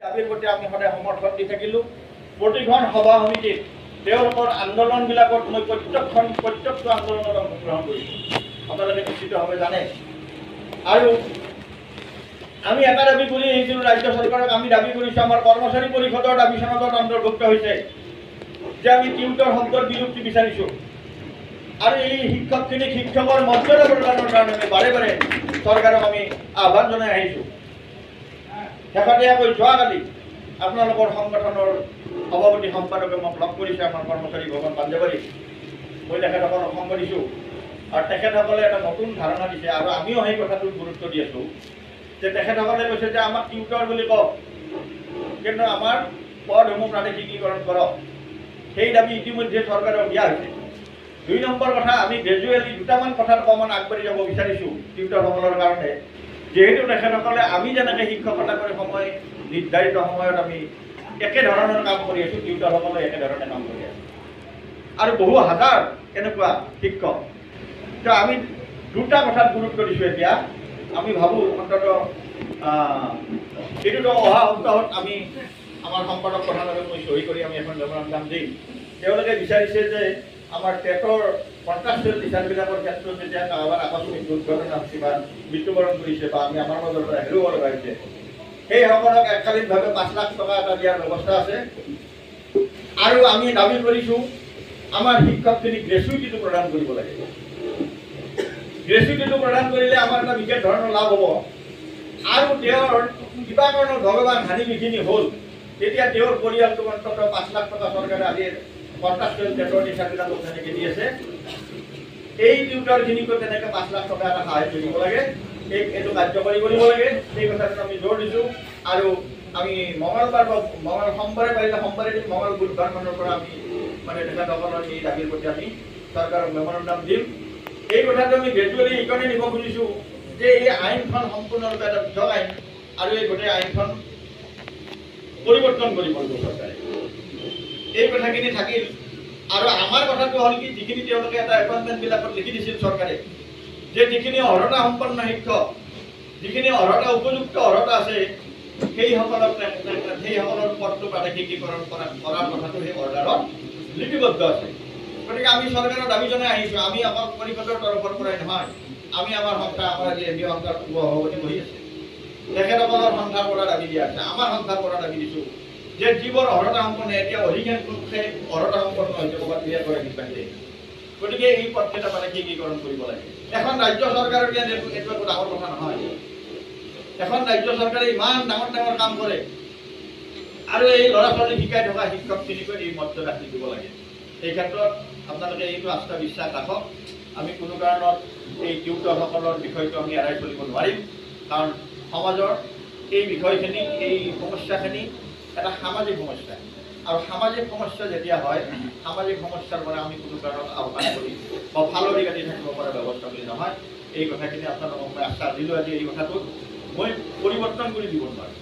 দাবীৰ প্ৰতি আমি সদায় সমৰ্থন দি থাকিলোঁ। প্ৰতিখন সভা সমিতিত তেওঁলোকৰ আন্দোলনবিলাকত মই প্ৰত্যেকটো আন্দোলনত অংশগ্ৰহণ কৰিছোঁ, আপোনালোকে নিশ্চিতভাৱে জানে। আৰু আমি এটা দাবী কৰি আহিছিলোঁ, ৰাজ্য চৰকাৰক আমি দাবী কৰিছোঁ, আমাৰ কৰ্মচাৰী পৰিষদৰ দাবী চনদত অন্তৰ্ভুক্ত হৈছে যে আমি টিউটৰ শব্দৰ বিলুপ্তি বিচাৰিছোঁ। আৰু এই শিক্ষকখিনিক শিক্ষকৰ মৰ্যাদা প্ৰদানৰ কাৰণে আমি বাৰে বাৰে চৰকাৰক আমি আহ্বান জনাই আহিছোঁ। শেহতীয়াকৈ যোৱাকালি আপোনালোকৰ সংগঠনৰ সভাপতি সম্পাদকে মোক লগ কৰিছে আমাৰ কৰ্মচাৰী ভৱন পাঞ্জাবাৰীত। মই তেখেতসকলক সংগ দিছোঁ আৰু তেখেতসকলে এটা নতুন ধাৰণা দিছে আৰু আমিও সেই কথাটোত গুৰুত্ব দি আছোঁ যে তেখেতসকলে কৈছে যে আমাক টিউটৰ বুলি কওক, কিন্তু আমাৰ পদসমূহ প্ৰাদেশিকীকৰণ কৰক। সেই দাবী ইতিমধ্যে চৰকাৰক দিয়া হৈছে। ২ নম্বৰ কথা, আমি গ্ৰেজুৱেলি দুটামান কথাত অকণমান আগবাঢ়ি যাব বিচাৰিছোঁ টিউটৰসকলৰ কাৰণে। যিহেতু তেখেতসকলে আমি যেনেকৈ শিক্ষকতা কৰি সময় নিৰ্ধাৰিত সময়ত আমি একেধৰণৰ কাম কৰি আছোঁ, টিউটৰসকলে একেধৰণে কাম কৰি আছে আৰু বহু হাজাৰ এনেকুৱা শিক্ষক। তো আমি দুটা কথাত গুৰুত্ব দিছোঁ। এতিয়া আমি ভাবোঁ অন্ততঃ এইটোতো অহা সপ্তাহত আমি আমাৰ সম্পাদক প্ৰধানভাৱে মই চহী কৰি আমি এখন মেম'ৰেণ্ডাম দিম। তেওঁলোকে বিচাৰিছে যে আমাৰ টেটৰ কণ্ট্ৰাকচুৱেল টিচাৰবিলাকৰ ক্ষেত্ৰত যেতিয়া কাৰোবাৰ আকস্মিক দুৰ্ঘটনা হৈছে বা মৃত্যুবৰণ কৰিছে বা আমি আমাৰ মাজৰ পৰা হেৰুৱাব লগা হৈছে, সেইসকলক এককালীনভাৱে ৫ লাখ টকা এটা দিয়াৰ ব্যৱস্থা আছে। আৰু আমি দাবী কৰিছোঁ আমাৰ শিক্ষকখিনিক গ্ৰেচুইটিটো প্ৰদান কৰিব লাগে। গ্ৰেচুইটিটো প্ৰদান কৰিলে আমাৰ এটা বিশেষ ধৰণৰ লাভ হ'ব। আৰু তেওঁৰ কিবা কাৰণত ভগৱান হানি বিঘিনি হ'ল, তেতিয়া তেওঁৰ পৰিয়ালটো অন্ততঃ ৫ লাখ টকা চৰকাৰে আজি কণ্ট্ৰাকচুৱেল টেটৰ টিচাৰবিলাকক যেনেকৈ দি আছে, এই টিউটৰখিনিকো তেনেকৈ ৫ লাখ টকা এটা সাহায্য দিব লাগে। এইটো কাৰ্যকৰী কৰিব লাগে, সেই কথাটো আমি জোৰ দিছোঁ। আৰু আমি মঙলবাৰ বা সোমবাৰে পাৰিলে সোমবাৰে দিম, মঙল বুধবাৰ মানৰ পৰা আমি মানে তেখেতসকলৰ এই দাবীৰ প্ৰতি আমি চৰকাৰক মেম'ৰেণ্ডাম দিম। এই কথাটো আমি গ্ৰেজুৱেলি এইকাৰণে নিব খুজিছোঁ যে এই আইনখন সম্পূৰ্ণৰূপে এটা পৃথক আইন আৰু এই গোটেই আইনখন পৰিৱৰ্তন কৰিব চৰকাৰে। এই কথাখিনি থাকিল। আৰু আমাৰ কথাটো হ'ল কি, যিখিনি তেওঁলোকে এটা এপইণ্টমেণ্টবিলাকত লিখি দিছিল চৰকাৰে, যে যিখিনি অৰ্হতা সম্পন্ন শিক্ষক, যিখিনি অৰ্হতা উপযুক্ত অৰ্হতা আছে, সেইসকলৰ পদটো প্ৰাদেশিকীকৰণ কৰাৰ কথাটো সেই অৰ্ডাৰত লিপিবদ্ধ আছে। গতিকে আমি চৰকাৰৰ দাবী জনাই আহিছোঁ। আমি অকল পৰিষদৰ তৰফৰ পৰাই নহয়, আমি আমাৰ সংস্থা, আমাৰ যি এম ডি সংস্থাৰ সভাপতি বহি আছে, তেখেতসকলৰ সংস্থাৰ পৰা দাবী দিয়া আছে, আমাৰ সংস্থাৰ পৰা দাবী দিছোঁ যে যিবোৰ অৰ্হতা সম্পন্ন, এতিয়া অধিকাংশ লোকে অৰ্হতা সম্পন্ন হৈছে ক'ৰবাত ২-১গৰাকী বাহিৰে। গতিকে এই পদকেইটা প্ৰাদেশিকীকৰণ কৰিব লাগে। এখন ৰাজ্য চৰকাৰৰ এইটো একো ডাঙৰ কথা নহয়। এখন ৰাজ্য চৰকাৰে ইমান ডাঙৰ ডাঙৰ কাম কৰে আৰু এই ল'ৰা ছোৱালীক শিকাই থকা শিক্ষকখিনিকো এই মৰ্যাদা দিব লাগে। এই ক্ষেত্ৰত আপোনালোকে এইটো আস্থা বিশ্বাস ৰাখক। আমি কোনো কাৰণত এই টিউটৰসকলৰ বিষয়টো আমি এৰাই চলিব নোৱাৰিম, কাৰণ সমাজৰ এই বিষয়খিনি, এই সমস্যাখিনি এটা সামাজিক সমস্যা। আৰু সামাজিক সমস্যা যেতিয়া হয়, সামাজিক সমস্যাৰ পৰা আমি কোনো কাৰণত আহ্বান কৰি বা ফালৰি কাটি থাকিব পৰা ব্যৱস্থা বুলি নহয়। এই কথাখিনি আপোনালোকক মই আশ্বাস দিলোঁ। আজি এই কথাটোত মই পৰিৱৰ্তন কৰি দিব নোৱাৰোঁ।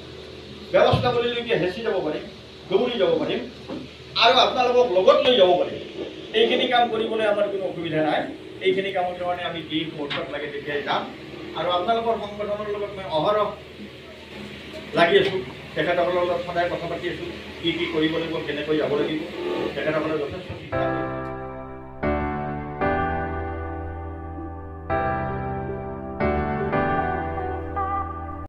ব্যৱস্থা কৰিলৈকে হেঁচি যাব পাৰিম, দৌৰি যাব পাৰিম আৰু আপোনালোকক লগত লৈ যাব পাৰিম। এইখিনি কাম কৰিবলৈ আমাৰ কোনো অসুবিধা নাই। এইখিনি কামৰ কাৰণে আমি যি মুহূৰ্তত লাগে তেতিয়াই যাম। আৰু আপোনালোকৰ সংগঠনৰ লগত মই অহৰহ লাগি আছোঁ। তেখেতসকলৰ লগত সদায় কথা পাতি আছোঁ, কি কৰিব লাগিব, কেনেকৈ যাব লাগিব। তেখেতসকলে যথেষ্ট